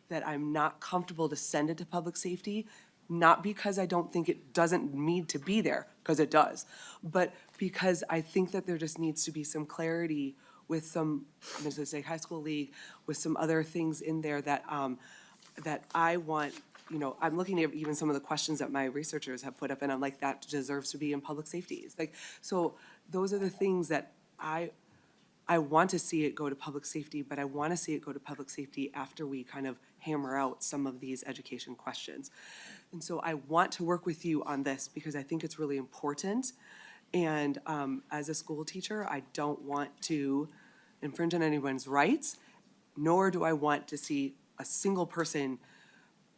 that I'm not comfortable to send it to public safety, not because I don't think it doesn't need to be there, because it does, but because I think that there just needs to be some clarity with some, Minnesota State High School League, with some other things in there that, that I want, you know, I'm looking at even some of the questions that my researchers have put up, and I'm like, that deserves to be in public safety. It's like, so those are the things that I want to see it go to public safety, but I want to see it go to public safety after we kind of hammer out some of these education questions. And so I want to work with you on this because I think it's really important. And as a school teacher, I don't want to infringe on anyone's rights, nor do I want to see a single person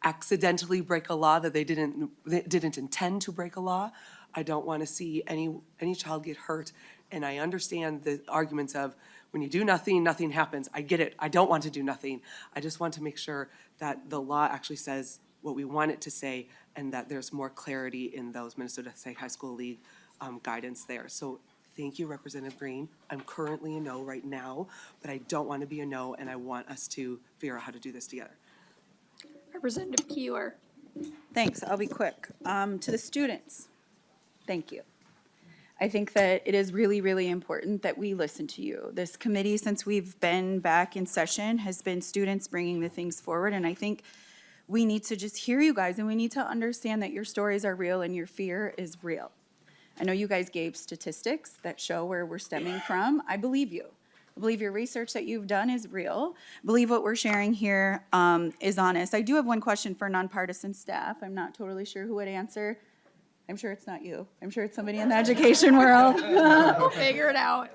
accidentally break a law that they didn't intend to break a law. I don't want to see any child get hurt. And I understand the arguments of when you do nothing, nothing happens. I get it. I don't want to do nothing. I just want to make sure that the law actually says what we want it to say and that there's more clarity in those Minnesota State High School League guidance there. So thank you, Representative Green. I'm currently a no right now, but I don't want to be a no, and I want us to figure out how to do this together. Representative Keeler. Thanks, I'll be quick. To the students, thank you. I think that it is really, really important that we listen to you. This committee, since we've been back in session, has been students bringing the things forward, and I think we need to just hear you guys, and we need to understand that your stories are real and your fear is real. I know you guys gave statistics that show where we're stemming from. I believe you. I believe your research that you've done is real. I believe what we're sharing here is honest. I do have one question for nonpartisan staff. I'm not totally sure who would answer. I'm sure it's not you. I'm sure it's somebody in the education world. We'll figure it out.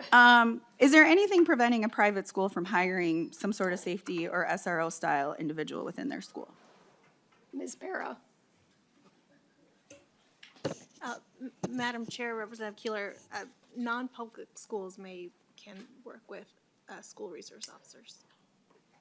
Is there anything preventing a private school from hiring some sort of safety or SRO style individual within their school? Ms. Para. Madam Chair, Representative Keeler, non-public schools can work with school resource officers.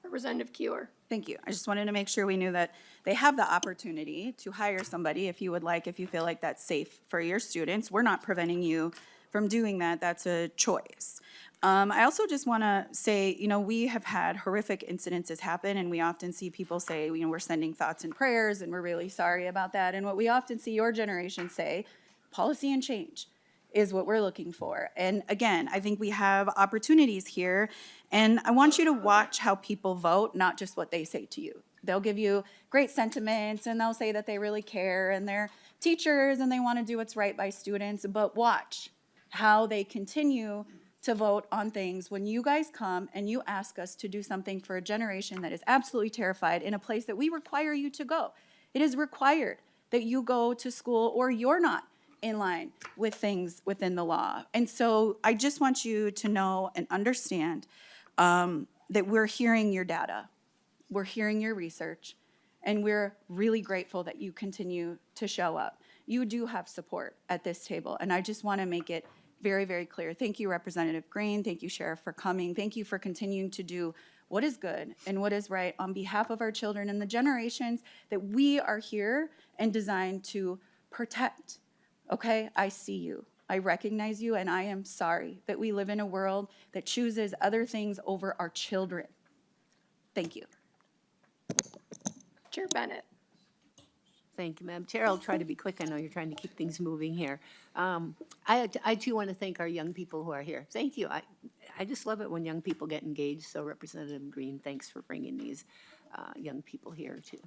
Representative Keeler. Thank you. I just wanted to make sure we knew that they have the opportunity to hire somebody if you would like, if you feel like that's safe for your students. We're not preventing you from doing that. That's a choice. I also just want to say, you know, we have had horrific incidences happen, and we often see people say, you know, we're sending thoughts and prayers, and we're really sorry about that. And what we often see your generation say, policy and change is what we're looking for. And again, I think we have opportunities here, and I want you to watch how people vote, not just what they say to you. They'll give you great sentiments, and they'll say that they really care, and they're teachers, and they want to do what's right by students, but watch how they continue to vote on things when you guys come and you ask us to do something for a generation that is absolutely terrified in a place that we require you to go. It is required that you go to school or you're not in line with things within the law. And so I just want you to know and understand that we're hearing your data, we're hearing your research, and we're really grateful that you continue to show up. You do have support at this table, and I just want to make it very, very clear. Thank you, Representative Green. Thank you, Sheriff, for coming. Thank you for continuing to do what is good and what is right on behalf of our children and the generations that we are here and designed to protect. Okay, I see you. I recognize you, and I am sorry that we live in a world that chooses other things over our children. Thank you. Chair Bennett. Thank you, Madam Chair. I'll try to be quick. I know you're trying to keep things moving here. I too want to thank our young people who are here. Thank you. I just love it when young people get engaged, so Representative Green, thanks for bringing these young people here to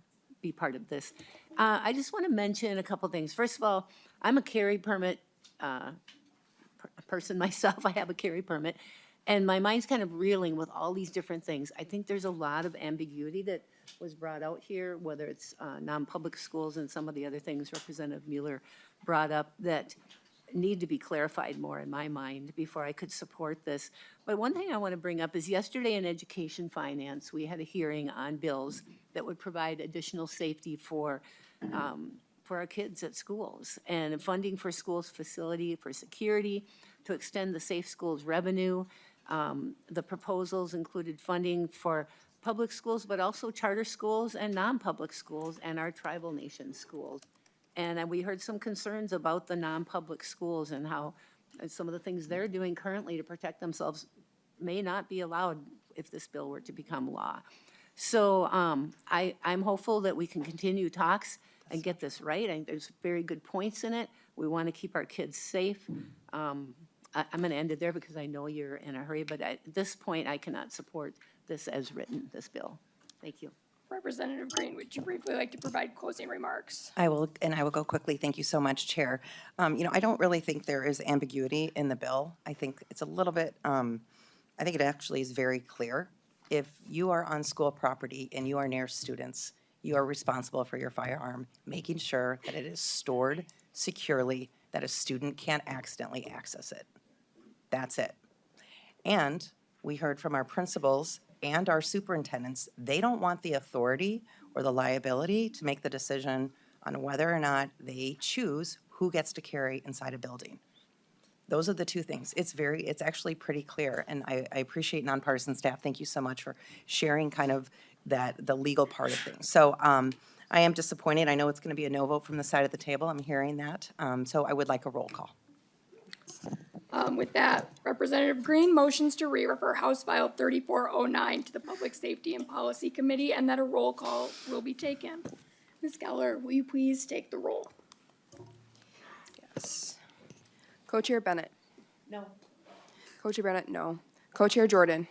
be part of this. I just want to mention a couple things. First of all, I'm a carry permit person myself. I have a carry permit, and my mind's kind of reeling with all these different things. I think there's a lot of ambiguity that was brought out here, whether it's non-public schools and some of the other things Representative Mueller brought up that need to be clarified more in my mind before I could support this. But one thing I want to bring up is yesterday in Education Finance, we had a hearing on bills that would provide additional safety for our kids at schools, and funding for schools facility for security, to extend the Safe Schools revenue. The proposals included funding for public schools, but also charter schools and non-public schools and our tribal nation schools. And we heard some concerns about the non-public schools and how some of the things they're doing currently to protect themselves may not be allowed if this bill were to become law. So I'm hopeful that we can continue talks and get this right. I think there's very good points in it. We want to keep our kids safe. I'm going to end it there because I know you're in a hurry, but at this point, I cannot support this as written, this bill. Thank you. Representative Green, would you briefly like to provide closing remarks? I will go quickly. Thank you so much, Chair. I don't really think there is ambiguity in the bill. I think it's a little bit, I think it actually is very clear. If you are on school property and you are near students, you are responsible for your firearm, making sure that it is stored securely, that a student can't accidentally access it. That's it. And we heard from our principals and our superintendents, they don't want the authority or the liability to make the decision on whether or not they choose who gets to carry inside a building. Those are the two things. It's actually pretty clear, and I appreciate nonpartisan staff. Thank you so much for sharing kind of the legal part of things. So I am disappointed. I know it's going to be a no vote from the side of the table. I'm hearing that. So I would like a roll call. With that, Representative Green motions to re-refer House File 3409 to the Public Safety and Policy Committee, and that a roll call will be taken. Ms. Geller, will you please take the roll? Yes. Co-Chair Bennett. No. Co-Chair Bennett, no. Co-Chair Jordan.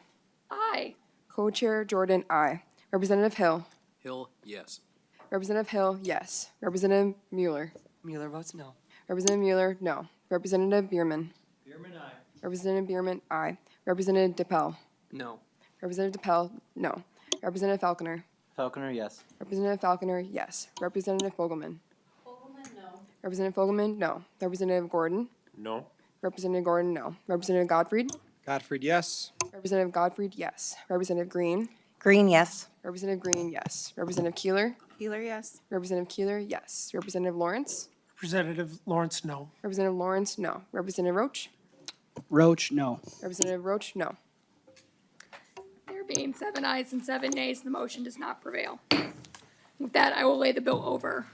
Aye. Co-Chair Jordan, aye. Representative Hill. Hill, yes. Representative Hill, yes. Representative Mueller. Mueller votes no. Representative Mueller, no. Representative Bierman. Bierman, aye. Representative Bierman, aye. Representative DePel. No. Representative DePel, no. Representative Falconer. Falconer, yes. Representative Falconer, yes. Representative Fogelman. Fogelman, no. Representative Fogelman, no. Representative Gordon. No. Representative Gordon, no. Representative Gottfried. Gottfried, yes. Representative Gottfried, yes. Representative Green. Green, yes. Representative Green, yes. Representative Keeler. Keeler, yes. Representative Keeler, yes. Representative Lawrence. Representative Lawrence, no. Representative Lawrence, no. Representative Roach. Roach, no. Representative Roach, no. There being 7 ayes and 7 nays, the motion does not prevail. With that, I will lay the bill over.